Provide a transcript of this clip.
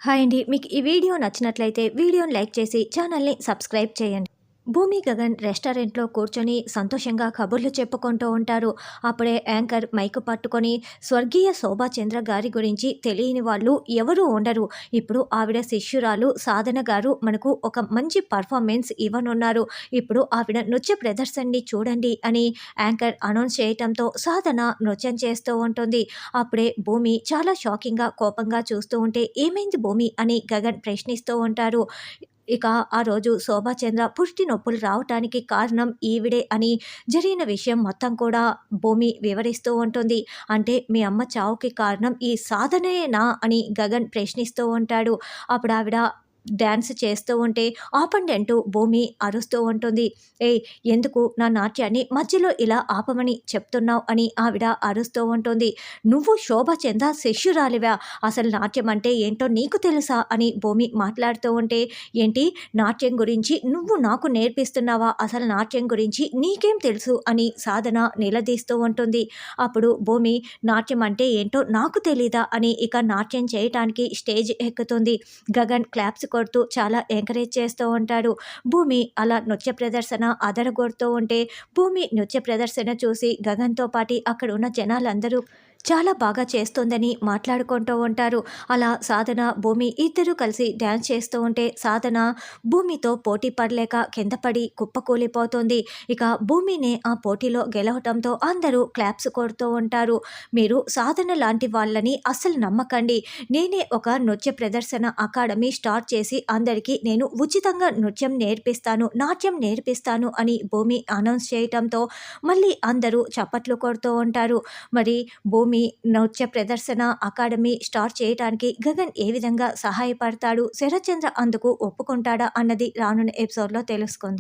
Hi అండి. మీకు ఈ వీడియో నచ్చినట్లయితే వీడియోని లైక్ చేసి ఛానల్‌ని సబ్స్క్రైబ్ చేయండి. భూమి, గగన్ రెస్టారెంట్‌లో కూర్చొని సంతోషంగా కబుర్లు చెప్పుకుంటూ ఉంటారు. అప్పుడే యాంకర్ మైక్ పట్టుకొని స్వర్గీయ శోభాచంద్ర గారి గురించి తెలియని వాళ్ళు ఎవరూ ఉండరు. ఇప్పుడు ఆవిడ శిష్యురాలు సాధన గారు మనకు ఒక మంచి పర్ఫార్మెన్స్ ఇవ్వనున్నారు. ఇప్పుడు ఆవిడ నృత్య ప్రదర్శనని చూడండి అని యాంకర్ అనౌన్స్ చేయటంతో సాధన నృత్యం చేస్తూ ఉంటుంది. అప్పుడే భూమి చాలా షాకింగ్‌గా, కోపంగా చూస్తూ ఉంటే "ఏమైంది భూమి?" అని గగన్ ప్రశ్నిస్తూ ఉంటారు. ఇక ఆ రోజు శోభాచంద్ర పుష్టి నొప్పులు రావటానికి కారణం ఈవిడే అని జరిగిన విషయం మొత్తం కూడా భూమి వివరిస్తూ ఉంటుంది. అంటే మీ అమ్మ చావుకి కారణం ఈ సాధనేనా అని గగన్ ప్రశ్నిస్తూ ఉంటాడు. అప్పుడు ఆవిడ డాన్స్ చేస్తూ ఉంటే ఆపండి అంటూ భూమి అరుస్తూ ఉంటుంది. ఏయ్, ఎందుకు నా నాట్యాన్ని మధ్యలో ఇలా ఆపమని చెప్తున్నావు అని ఆవిడ అరుస్తూ ఉంటుంది. నువ్వు శోభాచంద్ర శిష్యురాలివా, అసలు నాట్యం అంటే ఏంటో నీకు తెలుసా అని భూమి మాట్లాడుతూ ఉంటే, ఏంటి నాట్యం గురించి నువ్వు నాకు నేర్పిస్తున్నావా, అసలు నాట్యం గురించి నీకేం తెలుసు అని సాధన నిలదీస్తూ ఉంటుంది. అప్పుడు భూమి నాట్యం అంటే ఏంటో నాకు తెలీదా అని ఇక నాట్యం చేయటానికి స్టేజ్ ఎక్కుతుంది. గగన్ క్లాప్స్ కొడుతూ చాలా ఎంకరేజ్ చేస్తూ ఉంటాడు. భూమి అలా నృత్య ప్రదర్శన అదరగొడుతూ ఉంటే భూమి నృత్య ప్రదర్శన చూసి గగన్తో పాటి అక్కడ ఉన్న జనాలందరూ చాలా బాగా చేస్తోందని మాట్లాడుకుంటూ ఉంటారు. అలా సాధన, భూమి ఇద్దరూ కలిసి డ్యాన్స్ చేస్తూ ఉంటే సాధన భూమితో పోటీ పడలేక కింద పడి కుప్పకూలిపోతుంది. ఇక భూమినే ఆ పోటీలో గెలవటంతో అందరూ క్లాప్స్ కొడుతూ ఉంటారు. మీరు సాధన లాంటి వాళ్ళని అస్సలు నమ్మకండి. నేనే ఒక నృత్య ప్రదర్శన అకాడమీ స్టార్ట్ చేసి అందరికీ నేను ఉచితంగా నృత్యం నేర్పిస్తాను, నాట్యం నేర్పిస్తాను అని భూమి అనౌన్స్ చేయటంతో మళ్ళీ అందరూ చప్పట్లు కొడుతూ ఉంటారు. మరి భూమి నృత్య ప్రదర్శన అకాడమీ స్టార్ట్ చేయడానికి గగన్ ఏ విధంగా సహాయపడతాడు, శరత్చంద్ర అందుకు ఒప్పుకుంటాడా అన్నది రానున్న ఎపిసోడ్లో తెలుసుకుందాం.